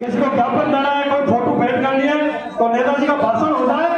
किसी को ज्ञापन देना है, कोई फोटो भेंट करनी है तो नेताजी का भाषण होता है।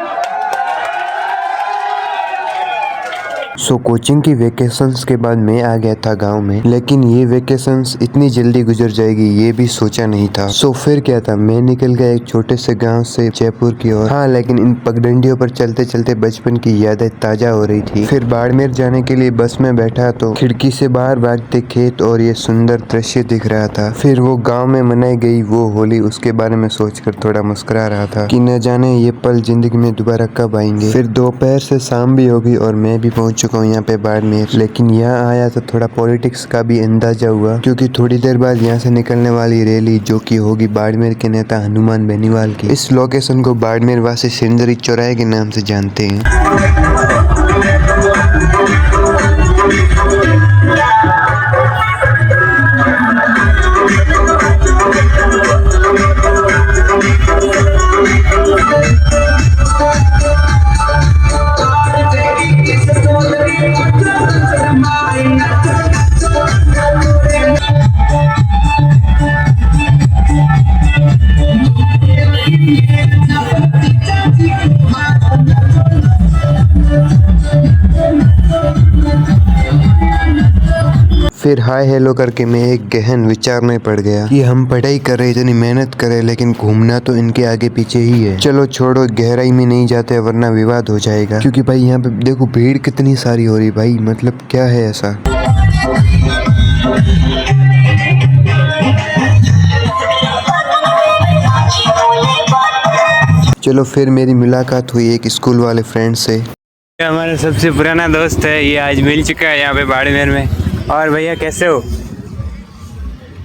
कोचिंग की वेकेशंस के बाद मैं आ गया था गांव में, लेकिन ये वेकेशंस इतनी जल्दी गुजर जाएगी ये भी सोचा नहीं था। फिर क्या था, मैं निकल गया एक छोटे से गांव से जयपुर की ओर। हाँ, लेकिन इन पगडंडियों पर चलते चलते बचपन की यादें ताजा हो रही थी। फिर बाड़मेर जाने के लिए बस में बैठा तो खिड़की से बाहर भागते खेत और ये सुंदर दृश्य दिख रहा था। फिर वो गाँव में मनाई गई वो होली, उसके बारे में सोचकर थोड़ा मुस्कुरा रहा था कि न जाने ये पल जिंदगी में दोबारा कब आएंगे। फिर दोपहर से शाम भी होगी और मैं भी पहुंच चुका हूँ यहाँ पे बाड़मेर। लेकिन यहाँ आया तो थोड़ा पॉलिटिक्स का भी अंदाजा हुआ, क्योंकि थोड़ी देर बाद यहाँ से निकलने वाली रैली जो कि होगी बाड़मेर के नेता हनुमान बेनीवाल की। इस लोकेशन को बाड़मेर वासी सिंदरी चौराहे के नाम से जानते हैं। फिर हाय हेलो करके मैं एक गहन विचार में पड़ गया कि हम पढ़ाई कर रहे, इतनी मेहनत करें, लेकिन घूमना तो इनके आगे पीछे ही है। चलो छोड़ो, गहराई में नहीं जाते वरना विवाद हो जाएगा। क्योंकि भाई यहाँ पे देखो भीड़ कितनी सारी हो रही, भाई मतलब क्या है ऐसा। चलो फिर मेरी मुलाकात हुई एक स्कूल वाले फ्रेंड से। हमारा सबसे पुराना दोस्त है, ये आज मिल चुका है यहाँ पे बाड़मेर में। और भैया कैसे हो?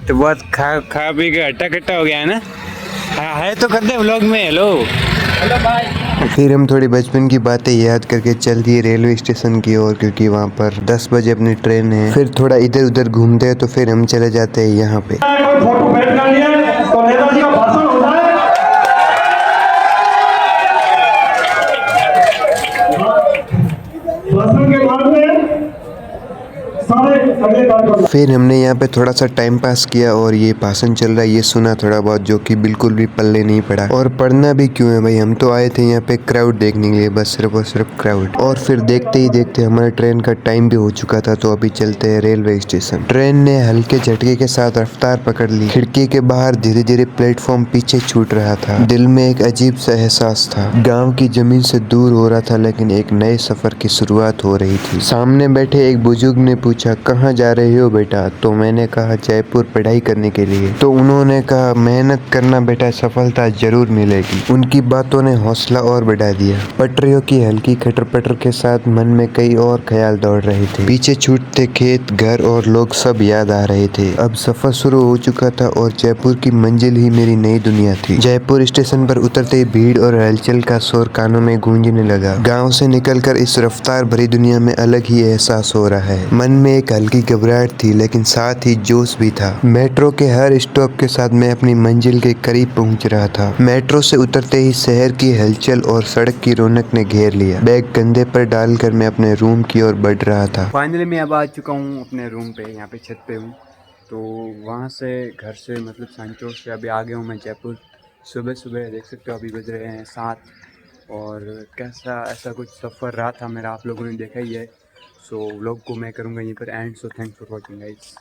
तो बहुत खा पी के हट्टा कट्टा हो गया है ना? हाँ है तो कर दे व्लॉग में। हेलो हेलो भाई। फिर हम थोड़ी बचपन की बातें याद करके चल दिए रेलवे स्टेशन की ओर, क्योंकि वहाँ पर 10 बजे अपनी ट्रेन है। फिर थोड़ा इधर उधर घूमते हैं तो फिर हम चले जाते हैं यहाँ पे। कोई फोटो भेंट करनी है तो नेताजी का भाषण होता है। भाषण के बाद में सारे अगले कार्यक्रम। फिर हमने यहाँ पे थोड़ा सा टाइम पास किया और ये भाषण चल रहा है ये सुना थोड़ा बहुत, जो कि बिल्कुल भी पल्ले नहीं पड़ा। और पढ़ना भी क्यों है भाई, हम तो आए थे यहाँ पे क्राउड देखने के लिए, बस सिर्फ और सिर्फ क्राउड। और फिर देखते ही देखते हमारे ट्रेन का टाइम भी हो चुका था, तो अभी चलते हैं रेलवे स्टेशन। ट्रेन ने हल्के झटके के साथ रफ्तार पकड़ ली। खिड़की के बाहर धीरे धीरे प्लेटफॉर्म पीछे छूट रहा था। दिल में एक अजीब सा एहसास था, गाँव की जमीन से दूर हो रहा था, लेकिन एक नए सफर की शुरुआत हो रही थी। सामने बैठे एक बुजुर्ग ने पूछा, कहाँ जा रहे हो बेटा? तो मैंने कहा जयपुर पढ़ाई करने के लिए। तो उन्होंने कहा मेहनत करना बेटा, सफलता जरूर मिलेगी। उनकी बातों ने हौसला और बढ़ा दिया। पटरियों की हल्की खटर पटर के साथ मन में कई और ख्याल दौड़ रहे थे। पीछे छूटते खेत, घर और लोग सब याद आ रहे थे। अब सफर शुरू हो चुका था और जयपुर की मंजिल ही मेरी नई दुनिया थी। जयपुर स्टेशन पर उतरते ही भीड़ और हलचल का शोर कानों में गूंजने लगा। गाँव से निकलकर इस रफ्तार भरी दुनिया में अलग ही एहसास हो रहा है। मन में एक हल्की घबराहट थी, लेकिन साथ ही जोश भी था। मेट्रो के हर स्टॉप के साथ मैं अपनी मंजिल के करीब पहुंच रहा था। मेट्रो से उतरते ही शहर की हलचल और सड़क की रौनक ने घेर लिया। बैग कंधे पर डालकर मैं अपने रूम की ओर बढ़ रहा था। फाइनली मैं अब आ चुका हूँ अपने रूम पे, यहाँ पे छत पे हूँ। तो वहाँ से घर से मतलब सांचौर से अभी आ गया हूँ मैं जयपुर। सुबह सुबह देख सकते हो अभी बज रहे हैं 7। और कैसा ऐसा कुछ सफ़र रहा था मेरा, आप लोगों ने देखा ही है। व्लॉग को मैं करूँगा यहीं पर and. So thanks for watching guys.